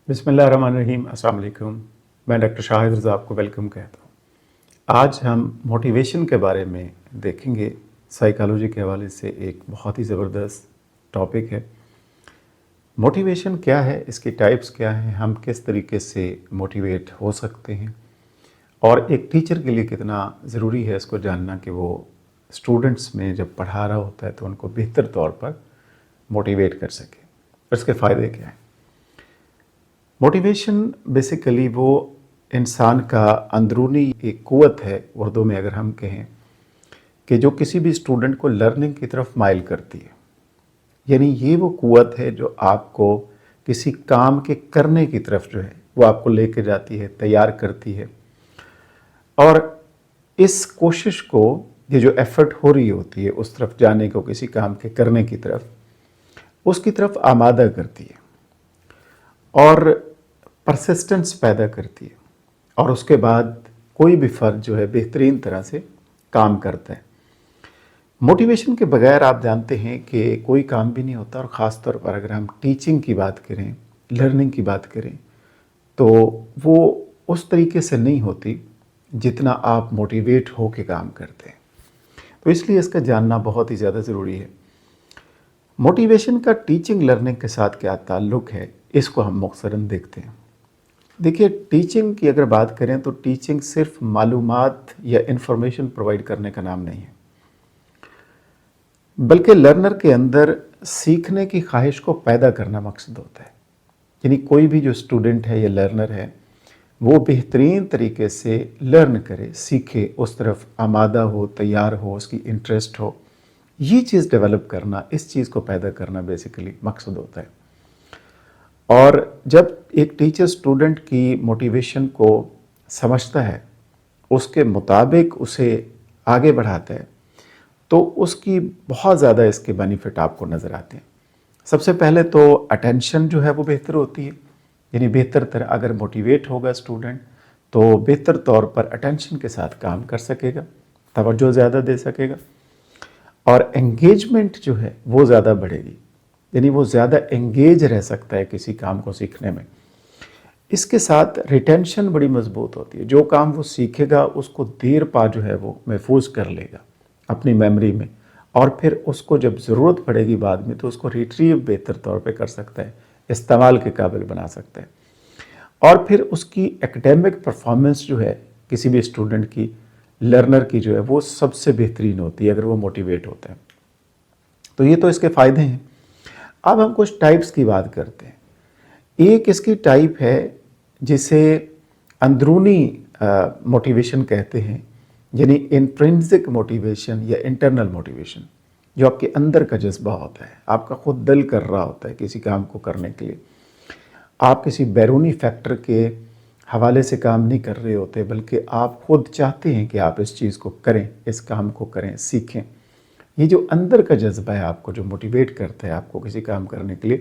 بسم اللہ الرحمن الرحیم۔ السلام علیکم۔ میں ڈاکٹر شاہد رضا آپ کو ویلکم کہتا ہوں۔ آج ہم موٹیویشن کے بارے میں دیکھیں گے۔ سائیکالوجی کے حوالے سے ایک بہت ہی زبردست ٹاپک ہے۔ موٹیویشن کیا ہے، اس کی ٹائپس کیا ہیں، ہم کس طریقے سے موٹیویٹ ہو سکتے ہیں، اور ایک ٹیچر کے لیے کتنا ضروری ہے اس کو جاننا کہ وہ اسٹوڈنٹس میں جب پڑھا رہا ہوتا ہے تو ان کو بہتر طور پر موٹیویٹ کر سکے، اور اس کے فائدے کیا ہیں۔ موٹیویشن بیسیکلی وہ انسان کا اندرونی ایک قوت ہے، اردو میں اگر ہم کہیں کہ جو کسی بھی اسٹوڈنٹ کو لرننگ کی طرف مائل کرتی ہے۔ یعنی یہ وہ قوت ہے جو آپ کو کسی کام کے کرنے کی طرف جو ہے وہ آپ کو لے کے جاتی ہے، تیار کرتی ہے، اور اس کوشش کو، یہ جو ایفرٹ ہو رہی ہوتی ہے اس طرف جانے کو، کسی کام کے کرنے کی طرف، اس کی طرف آمادہ کرتی ہے اور پرسسٹنس پیدا کرتی ہے، اور اس کے بعد کوئی بھی فرد جو ہے بہترین طرح سے کام کرتا ہے۔ موٹیویشن کے بغیر آپ جانتے ہیں کہ کوئی کام بھی نہیں ہوتا، اور خاص طور پر اگر ہم ٹیچنگ کی بات کریں، لرننگ کی بات کریں، تو وہ اس طریقے سے نہیں ہوتی جتنا آپ موٹیویٹ ہو کے کام کرتے ہیں۔ تو اس لیے اس کا جاننا بہت ہی زیادہ ضروری ہے۔ موٹیویشن کا ٹیچنگ لرننگ کے ساتھ کیا تعلق ہے، اس کو ہم مختصراً دیکھتے ہیں۔ دیکھیے، ٹیچنگ کی اگر بات کریں تو ٹیچنگ صرف معلومات یا انفارمیشن پرووائڈ کرنے کا نام نہیں ہے، بلکہ لرنر کے اندر سیکھنے کی خواہش کو پیدا کرنا مقصد ہوتا ہے۔ یعنی کوئی بھی جو اسٹوڈنٹ ہے یا لرنر ہے، وہ بہترین طریقے سے لرن کرے، سیکھے، اس طرف آمادہ ہو، تیار ہو، اس کی انٹرسٹ ہو، یہ چیز ڈیولپ کرنا، اس چیز کو پیدا کرنا بیسیکلی مقصد ہوتا ہے۔ اور جب ایک ٹیچر اسٹوڈنٹ کی موٹیویشن کو سمجھتا ہے، اس کے مطابق اسے آگے بڑھاتا ہے، تو اس کی بہت زیادہ اس کے بینیفٹ آپ کو نظر آتے ہیں۔ سب سے پہلے تو اٹینشن جو ہے وہ بہتر ہوتی ہے۔ یعنی بہتر طرح اگر موٹیویٹ ہوگا اسٹوڈنٹ تو بہتر طور پر اٹینشن کے ساتھ کام کر سکے گا، توجہ زیادہ دے سکے گا، اور انگیجمنٹ جو ہے وہ زیادہ بڑھے گی۔ یعنی وہ زیادہ انگیج رہ سکتا ہے کسی کام کو سیکھنے میں۔ اس کے ساتھ ریٹینشن بڑی مضبوط ہوتی ہے۔ جو کام وہ سیکھے گا اس کو دیر پا جو ہے وہ محفوظ کر لے گا اپنی میموری میں، اور پھر اس کو جب ضرورت پڑے گی بعد میں تو اس کو ریٹریو بہتر طور پہ کر سکتا ہے، استعمال کے قابل بنا سکتا ہے۔ اور پھر اس کی ایکڈیمک پرفارمنس جو ہے کسی بھی اسٹوڈنٹ کی، لرنر کی جو ہے، وہ سب سے بہترین ہوتی ہے اگر وہ موٹیویٹ ہوتا ہے۔ تو یہ تو اس کے فائدے ہیں۔ اب ہم کچھ ٹائپس کی بات کرتے ہیں۔ ایک اس کی ٹائپ ہے جسے اندرونی موٹیویشن کہتے ہیں، یعنی انٹرنسک موٹیویشن یا انٹرنل موٹیویشن، جو آپ کے اندر کا جذبہ ہوتا ہے، آپ کا خود دل کر رہا ہوتا ہے کسی کام کو کرنے کے لیے۔ آپ کسی بیرونی فیکٹر کے حوالے سے کام نہیں کر رہے ہوتے، بلکہ آپ خود چاہتے ہیں کہ آپ اس چیز کو کریں، اس کام کو کریں، سیکھیں۔ یہ جو اندر کا جذبہ ہے آپ کو، جو موٹیویٹ کرتا ہے آپ کو کسی کام کرنے کے لیے،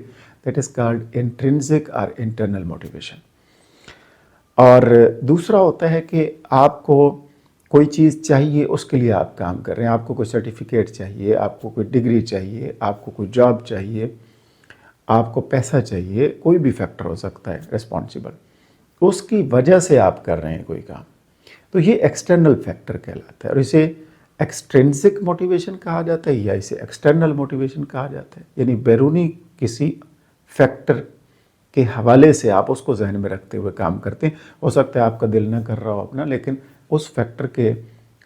دیٹ از کالڈ انٹرنسک اور انٹرنل موٹیویشن۔ اور دوسرا ہوتا ہے کہ آپ کو کوئی چیز چاہیے، اس کے لیے آپ کام کر رہے ہیں۔ آپ کو کوئی سرٹیفکیٹ چاہیے، آپ کو کوئی ڈگری چاہیے، آپ کو کوئی جاب چاہیے، آپ کو پیسہ چاہیے، کوئی بھی فیکٹر ہو سکتا ہے رسپانسیبل، اس کی وجہ سے آپ کر رہے ہیں کوئی کام، تو یہ ایکسٹرنل فیکٹر کہلاتا ہے، اور اسے ایکسٹرنسک موٹیویشن کہا جاتا ہے یا اسے ایکسٹرنل موٹیویشن کہا جاتا ہے۔ یعنی بیرونی کسی فیکٹر کے حوالے سے آپ اس کو ذہن میں رکھتے ہوئے کام کرتے ہیں۔ ہو سکتا ہے آپ کا دل نہ کر رہا ہو اپنا، لیکن اس فیکٹر کے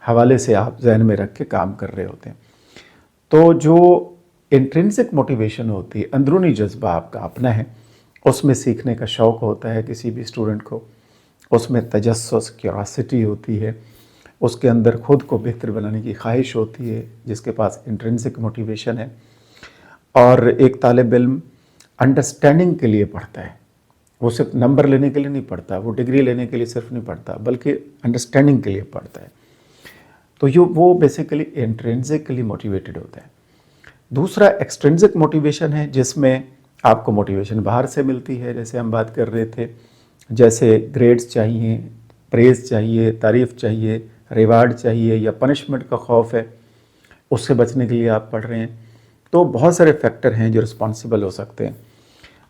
حوالے سے آپ ذہن میں رکھ کے کام کر رہے ہوتے ہیں۔ تو جو انٹرنسک موٹیویشن ہوتی ہے، اندرونی جذبہ آپ کا اپنا ہے، اس میں سیکھنے کا شوق ہوتا ہے کسی بھی اسٹوڈنٹ کو، اس میں تجسس، کیوریاسٹی ہوتی ہے، اس کے اندر خود کو بہتر بنانے کی خواہش ہوتی ہے، جس کے پاس انٹرنسک موٹیویشن ہے۔ اور ایک طالب علم انڈرسٹینڈنگ کے لیے پڑھتا ہے، وہ صرف نمبر لینے کے لیے نہیں پڑھتا، وہ ڈگری لینے کے لیے صرف نہیں پڑھتا، بلکہ انڈرسٹینڈنگ کے لیے پڑھتا ہے۔ تو وہ بیسیکلی انٹرنسکلی موٹیویٹڈ ہوتا ہے۔ دوسرا ایکسٹرنسک موٹیویشن ہے، جس میں آپ کو موٹیویشن باہر سے ملتی ہے، جیسے ہم بات کر رہے تھے، جیسے گریڈز چاہیے، پریز چاہیے، تعریف چاہیے، ریوارڈ چاہیے، یا پنشمنٹ کا خوف ہے، اس سے بچنے کے لیے آپ پڑھ رہے ہیں۔ تو بہت سارے فیکٹر ہیں جو رسپانسیبل ہو سکتے ہیں۔